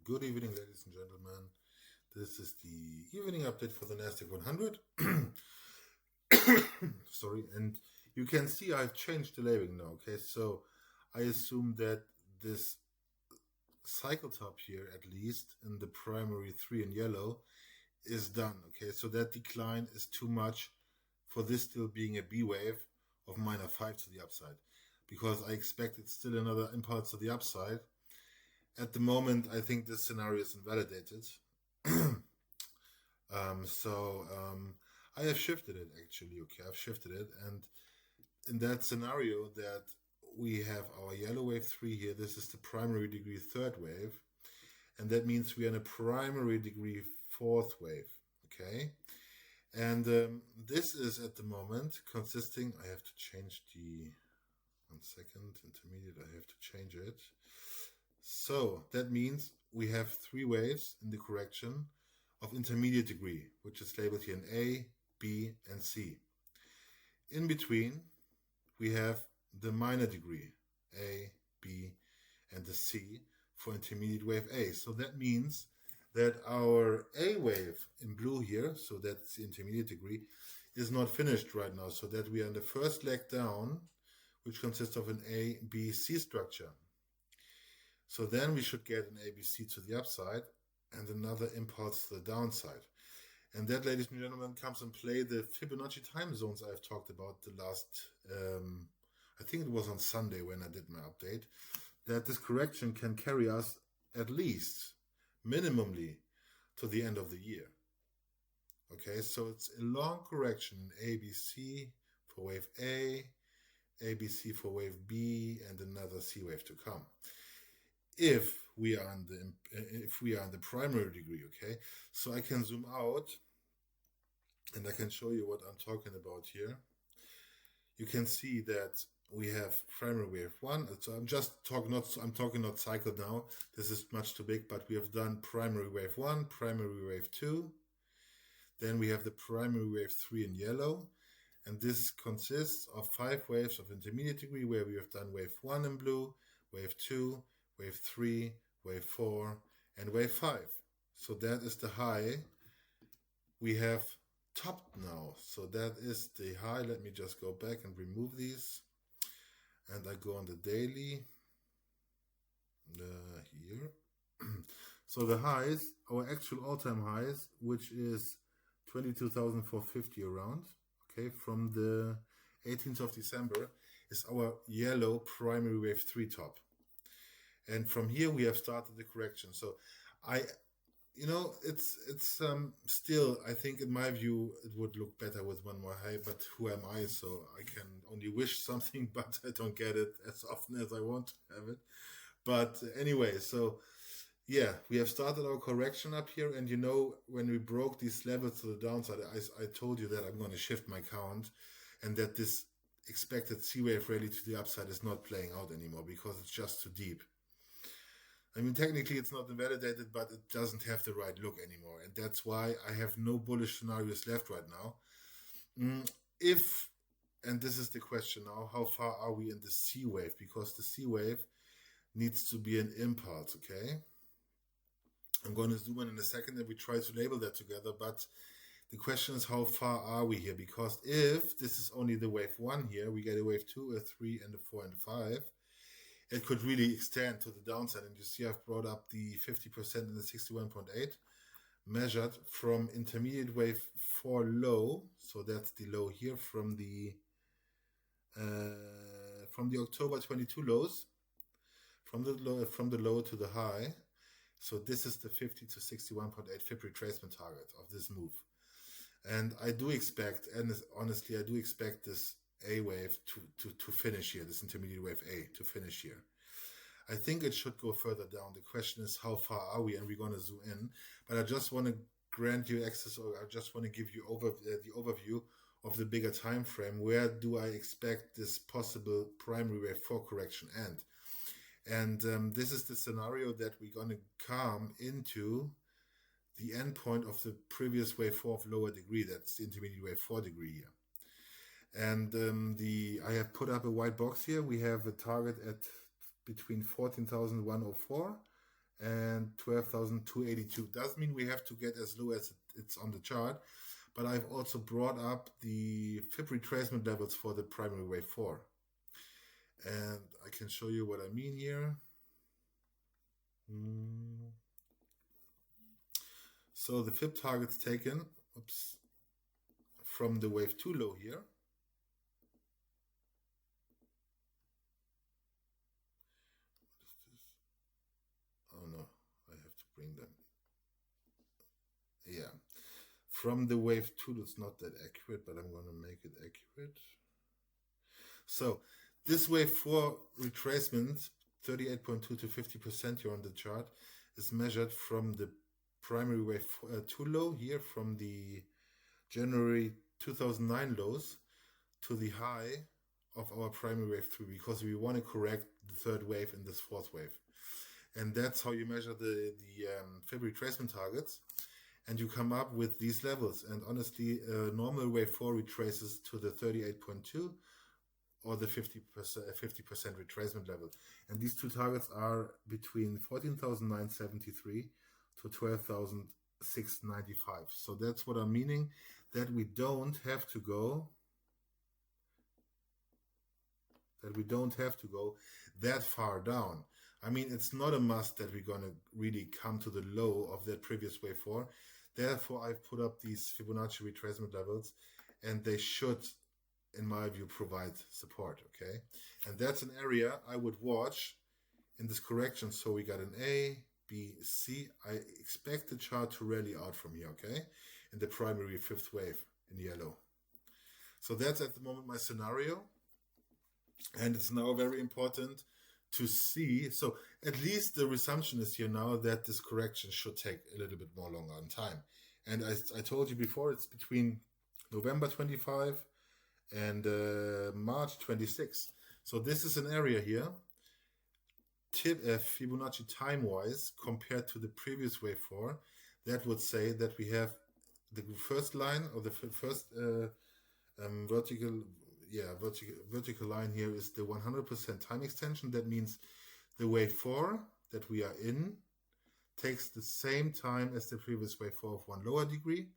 Good evening, ladies and gentlemen. This is the evening update for the Nasdaq 100. Sorry, and you can see I've changed the labeling now. Okay, so I assume that this cycle top here, at least in the primary 3 in yellow, is done. Okay, so that decline is too much for this still being a B wave of -5 to the upside, because I expected still another impulse to the upside. At the moment, I think this scenario is invalidated. I have shifted it actually. Okay, I've shifted it, and in that scenario that we have our yellow wave 3 here, this is the primary degree 3rd wave, and that means we are in a primary degree 4th wave. Okay, and this is at the moment consisting. I have to change the 1 second intermediate. I have to change it. So that means we have 3 waves in the correction of intermediate degree, which is labeled here in A, B, and C. In between, we have the minor degree, A, B, and the C for intermediate wave A. So that means that our A wave in blue here, so that's the intermediate degree, is not finished right now, so that we are in the first leg down, which consists of an A, B, C structure. So then we should get an ABC to the upside and another impulse to the downside. And that, ladies and gentlemen, comes and play the Fibonacci time zones I've talked about the last, I think it was on Sunday when I did my update, that this correction can carry us at least, minimally, to the end of the year. Okay, so it's a long correction, ABC for wave A, ABC for wave B, and another C wave to come. If we are in the primary degree, okay, so I can zoom out and I can show you what I'm talking about here. You can see that we have primary wave 1. So I'm talking not cycle now. This is much too big, but we have done primary wave 1, primary wave 2. Then we have the primary wave 3 in yellow, and this consists of 5 waves of intermediate degree where we have done wave 1 in blue, wave 2, wave 3, wave 4, and wave 5. So that is the high we have topped now. So that is the high. Let me just go back and remove these. And I go on the daily here. So the highs, our actual all-time highs, which is 22,450 around, okay, from the 18th of December, is our yellow primary wave 3 top. And from here we have started the correction. So it's still, I think in my view, it would look better with one more high, but who am I? So I can only wish something, but I don't get it as often as I want to have it. But anyway, so yeah, we have started our correction up here. And when we broke these levels to the downside, I told you that I'm going to shift my count and that this expected C wave rally to the upside is not playing out anymore because it's just too deep. I mean, technically it's not invalidated, but it doesn't have the right look anymore. And that's why I have no bullish scenarios left right now. And this is the question now, how far are we in the C wave? Because the C wave needs to be an impulse, okay? I'm going to zoom in a second and we try to label that together. But the question is, how far are we here? Because if this is only the wave 1 here, we get a wave 2, a 3, and a 4, and a 5. It could really extend to the downside. And you see I've brought up the 50% and the 61.8 measured from intermediate wave 4 low. So that's the low here from the October 22 lows, from the low to the high. So this is the 50 to 61.8 FIB retracement target of this move. And I do expect, and honestly, I do expect this A wave to finish here, this intermediate wave A to finish here. I think it should go further down. The question is, how far are we? And we're going to zoom in. But I just want to grant you access, or I just want to give you the overview of the bigger time frame. Where do I expect this possible primary wave 4 correction end? And this is the scenario that we're going to come into the endpoint of the previous wave 4 of lower degree. That's the intermediate wave 4 degree here. And I have put up a white box here. We have a target at between 14,104 and 12,282. Doesn't mean we have to get as low as it's on the chart, but I've also brought up the fib retracement levels for the primary wave 4. And I can show you what I mean here. So the fib targets taken, from the wave 2 low here. Oh no, I have to bring them. Yeah, from the wave 2, it's not that accurate, but I'm going to make it accurate. So this wave 4 retracement, 38.2 to 50% here on the chart, is measured from the primary wave 2 low here, from the January 2009 lows to the high of our primary wave 3, because we want to correct the third wave in this fourth wave. And that's how you measure the fib retracement targets. And you come up with these levels. And honestly, normal wave 4 retraces to the 38.2 or the 50% retracement level. And these two targets are between 14,973 to 12,695. So that's what I'm meaning, that we don't have to go that far down. I mean, it's not a must that we're going to really come to the low of that previous wave 4. Therefore, I've put up these Fibonacci retracement levels, and they should, in my view, provide support, okay? And that's an area I would watch in this correction. So we got an A, B, C. I expect the chart to rally out from here, okay? In the primary fifth wave in yellow. So that's at the moment my scenario. And it's now very important to see. So at least the resumption is here now that this correction should take a little bit more longer in time. And I told you before, it's between November 25 and March 26. So this is an area here, Fibonacci time-wise, compared to the previous wave 4, that would say that we have the first line, or the first vertical line here is the 100% time extension. That means the wave 4 that we are in takes the same time as the previous wave 4 of one lower degree.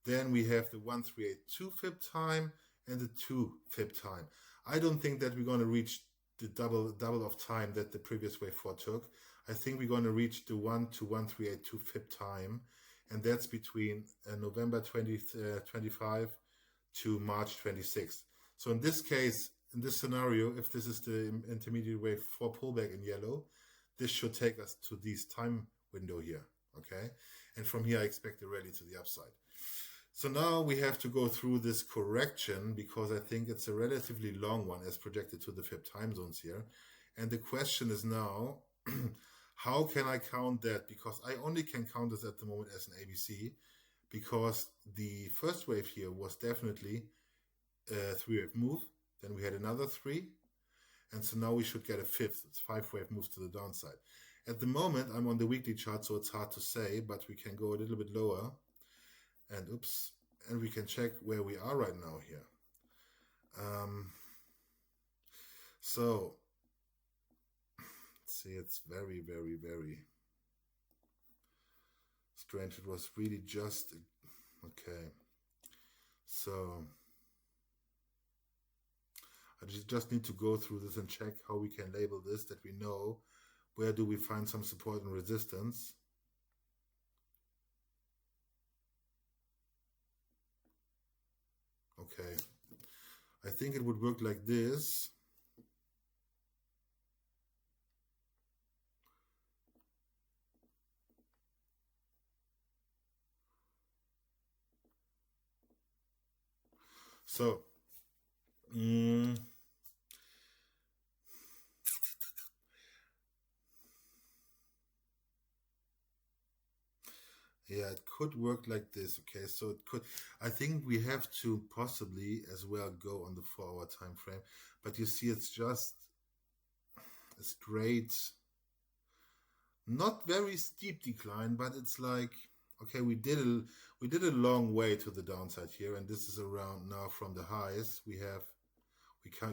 Then we have the 1382 fib time and the 2 fib time. I don't think that we're going to reach the double of time that the previous wave 4 took. I think we're going to reach the 1 to 1382 fib time, and that's between November 25 to March 26. So in this case, in this scenario, if this is the intermediate wave 4 pullback in yellow, this should take us to this time window here, okay? And from here, I expect a rally to the upside. So now we have to go through this correction, because I think it's a relatively long one as projected to the fib time zones here. And the question is now, how can I count that? Because I only can count this at the moment as an ABC, because the first wave here was definitely a 3-wave move. Then we had another 3. And so now we should get a fifth. It's 5-wave moves to the downside. At the moment, I'm on the weekly chart, so it's hard to say, but we can go a little bit lower. And and we can check where we are right now here. So, let's see, it's very, very, very strange. It was really just, okay. So, I just need to go through this and check how we can label this, that we know where do we find some support and resistance. Okay, I think it would work like this. So, yeah, it could work like this, okay? So it could, I think we have to possibly as well go on the 4-hour time frame, but you see it's just a straight, not very steep decline, but it's like, okay, we did a long way to the downside here, and this is around now from the highs. We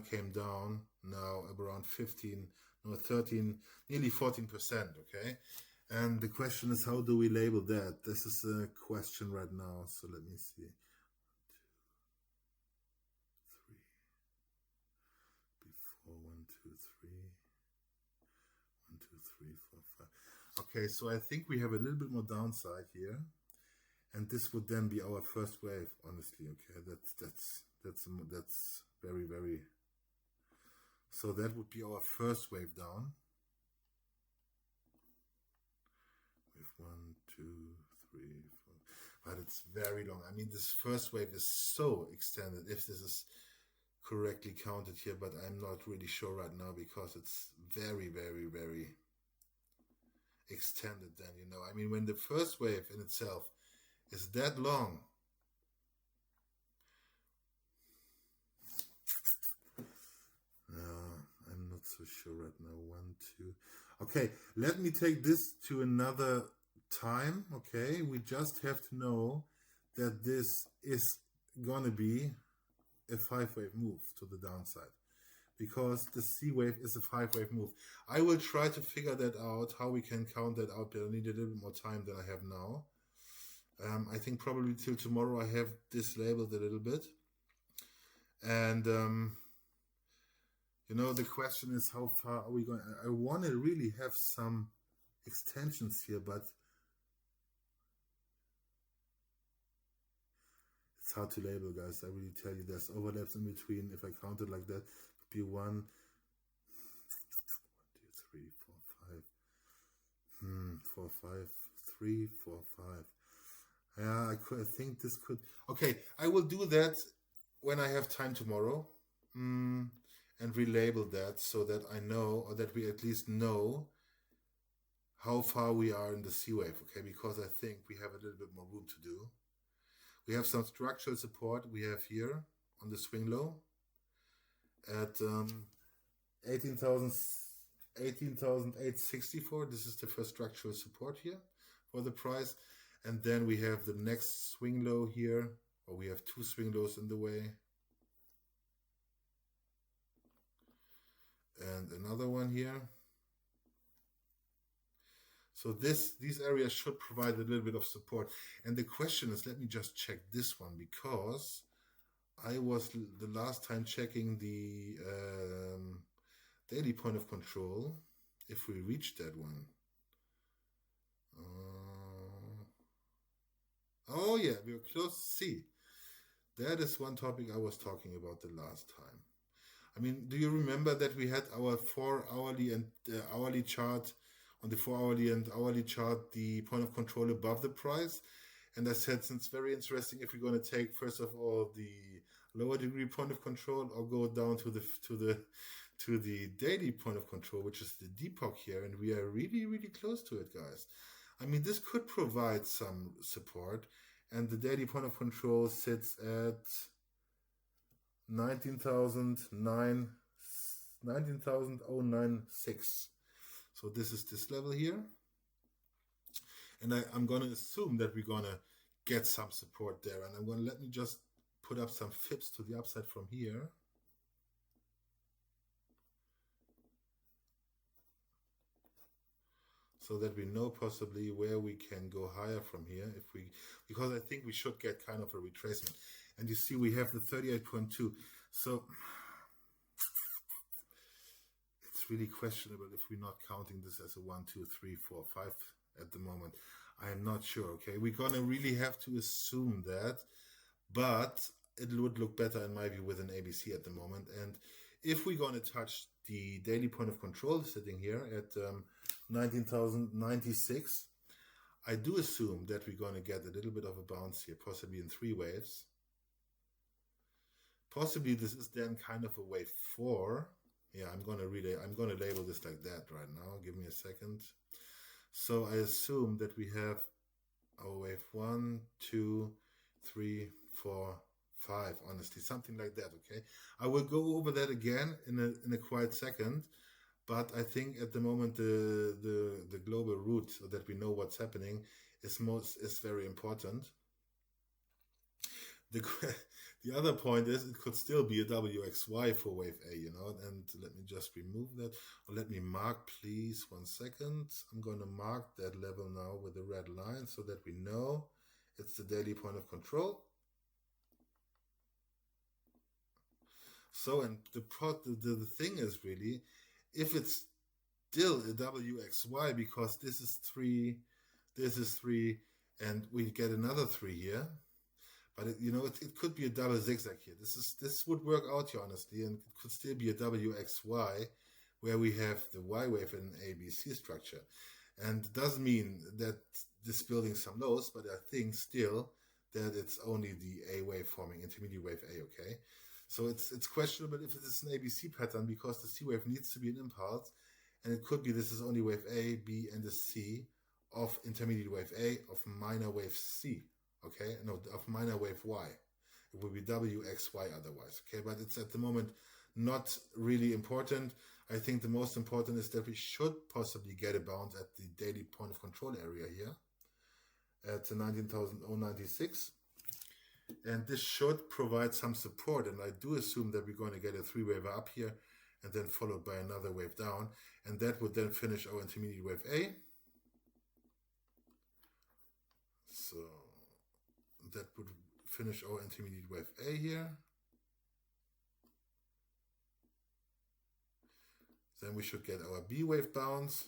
came down now around 13, nearly 14%, okay? And the question is, how do we label that? This is a question right now. So let me see. 1, 2, 3. 1, 2, 3, 4, 5. Okay, so I think we have a little bit more downside here, and this would then be our first wave. Honestly, okay, that's very, very. So that would be our first wave down. With 1, 2, 3, 4. But it's very long. I mean, this first wave is so extended. If this is correctly counted here, but I'm not really sure right now because it's very, very, very extended then, you know. I mean, when the first wave in itself is that long, I'm not so sure right now. 1, 2. Okay, let me take this to another time. Okay, we just have to know that this is gonna be a 5-wave move to the downside, because the C wave is a 5-wave move. I will try to figure that out, how we can count that out, but I need a little bit more time than I have now. I think probably till tomorrow I have this labeled a little bit. And, you know, the question is, how far are we going? I want to really have some extensions here, but it's hard to label, guys. I really tell you, there's overlaps in between. If I count it like that, it would be 1, 2, 3, 4, 5. 4, 5, 3, 4, 5. Yeah, I think this could. Okay, I will do that when I have time tomorrow, and relabel that so that I know, or that we at least know how far we are in the C wave. Okay, because I think we have a little bit more room to do. We have some structural support we have here on the swing low at 18,864. This is the first structural support here for the price. And then we have the next swing low here, or we have 2 swing lows in the way. And another one here. So these areas should provide a little bit of support. And the question is, let me just check this one, because I was the last time checking the daily point of control, if we reach that one. Oh yeah, we were close. See, that is one topic I was talking about the last time. I mean, do you remember that we had our 4-hourly and hourly chart? On the 4-hourly and hourly chart, the point of control above the price, and I said, since very interesting, if we're going to take first of all the lower degree point of control, or go down to the daily point of control, which is the depok here, and we are really, really close to it, guys. I mean, this could provide some support, and the daily point of control sits at 19,096. So this is this level here. And I'm going to assume that we're going to get some support there. And I'm going to let me just put up some fips to the upside from here. So that we know possibly where we can go higher from here, because I think we should get kind of a retracement. And you see we have the 38.2. So it's really questionable if we're not counting this as a 1, 2, 3, 4, 5 at the moment. I am not sure. Okay, we're gonna really have to assume that, but it would look better in my view with an ABC at the moment. And if we're gonna touch the daily point of control sitting here at 19,096, I do assume that we're gonna get a little bit of a bounce here, possibly in 3 waves. Possibly this is then kind of a wave 4. Yeah, I'm gonna label this like that right now. Give me a second. So I assume that we have our wave 1, 2, 3, 4, 5. Honestly, something like that. Okay, I will go over that again in a quiet second. But I think at the moment the global route, so that we know what's happening, is very important. The The other point is it could still be a WXY for wave A, you know, and let me just remove that, or let me mark, please, 1 second. I'm going to mark that level now with a red line so that we know it's the daily point of control. So, and the thing is really, if it's still a WXY, because this is 3, and we get another 3 here, but you know, it could be a double zigzag here. This would work out here, honestly, and it could still be a WXY where we have the Y wave in an ABC structure. And it doesn't mean that this building some lows, but I think still that it's only the A wave forming, intermediate wave A, okay? So it's questionable if it is an ABC pattern, because the C wave needs to be an impulse, and it could be this is only wave A, B, and the C of intermediate wave A of minor wave C. Okay, no, of minor wave Y. It will be WXY otherwise. Okay, but it's at the moment not really important. I think the most important is that we should possibly get a bounce at the daily point of control area here at 19,096. And this should provide some support. And I do assume that we're going to get a 3-wave up here and then followed by another wave down. And that would then finish our intermediate wave A. So that would finish our intermediate wave A here. Then we should get our B wave bounce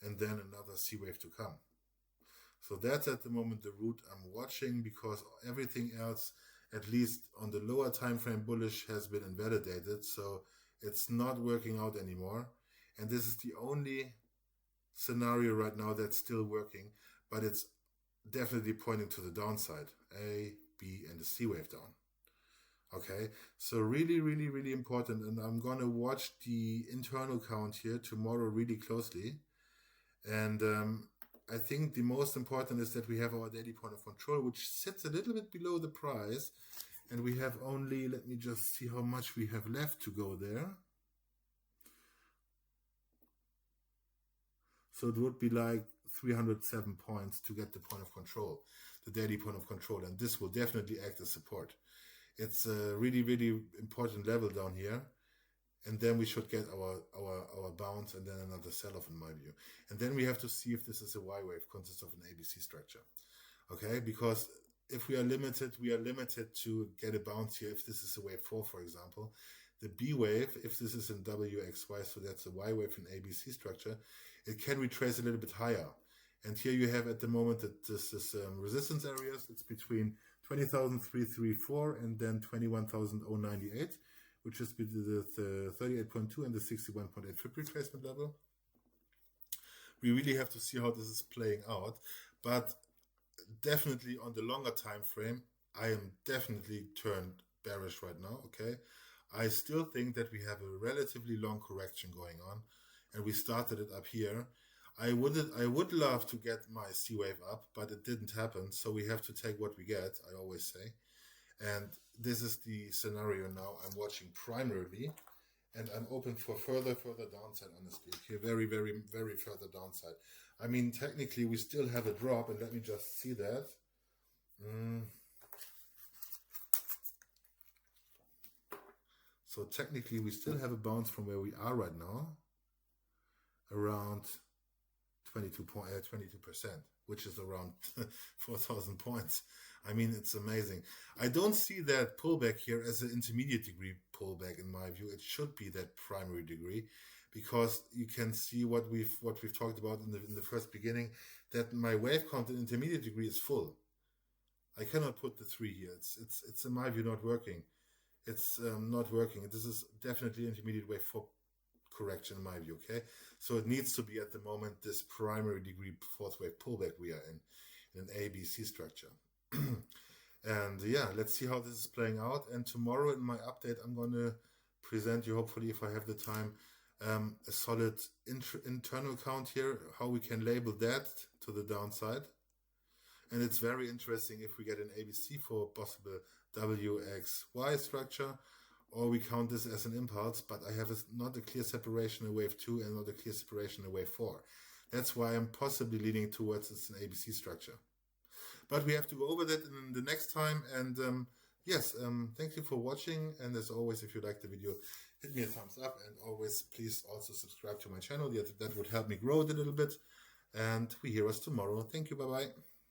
and then another C wave to come. So that's at the moment the route I'm watching, because everything else, at least on the lower time frame bullish, has been invalidated. So it's not working out anymore. And this is the only scenario right now that's still working, but it's definitely pointing to the downside. A, B, and the C wave down. Okay, so really, really, really important. And I'm going to watch the internal count here tomorrow really closely. And I think the most important is that we have our daily point of control, which sits a little bit below the price. And we have only, let me just see how much we have left to go there. So it would be like 307 points to get the point of control, the daily point of control. And this will definitely act as support. It's a really, really important level down here. And then we should get our bounce and then another sell-off in my view. And then we have to see if this is a Y wave, consists of an ABC structure. Okay, because if we are limited to get a bounce here if this is a wave 4, for example. The B wave, if this is in WXY, so that's a Y wave in ABC structure, it can retrace a little bit higher. And here you have at the moment that this is resistance areas. It's between 20,334 and then 21,098, which is between the 38.2 and the 61.8 trip retracement level. We really have to see how this is playing out, but definitely on the longer time frame, I am definitely turned bearish right now. Okay, I still think that we have a relatively long correction going on, and we started it up here. I would love to get my C wave up, but it didn't happen. So we have to take what we get, I always say. And this is the scenario now I'm watching primarily. And I'm open for further downside, honestly. Okay, very, very, very further downside. I mean, technically, we still have a drop, and let me just see that. So technically, we still have a bounce from where we are right now, around 22%, which is around 4,000 points. I mean, it's amazing. I don't see that pullback here as an intermediate degree pullback in my view. It should be that primary degree, because you can see what we've talked about in the first beginning, that my wave count in intermediate degree is full. I cannot put the 3 here. It's in my view not working. It's not working. This is definitely intermediate wave 4 correction in my view. Okay, so it needs to be at the moment this primary degree 4th wave pullback we are in an ABC structure. And yeah, let's see how this is playing out. And tomorrow in my update, I'm going to present you, hopefully if I have the time, a solid internal count here, how we can label that to the downside. And it's very interesting if we get an ABC for possible WXY structure, or we count this as an impulse, but I have not a clear separation in wave 2 and not a clear separation in wave 4. That's why I'm possibly leaning towards it's an ABC structure. But we have to go over that in the next time, and yes, thank you for watching. And as always, if you like the video, hit me a thumbs up. And always, please also subscribe to my channel. That would help me grow it a little bit. And we hear us tomorrow. Thank you. Bye-bye.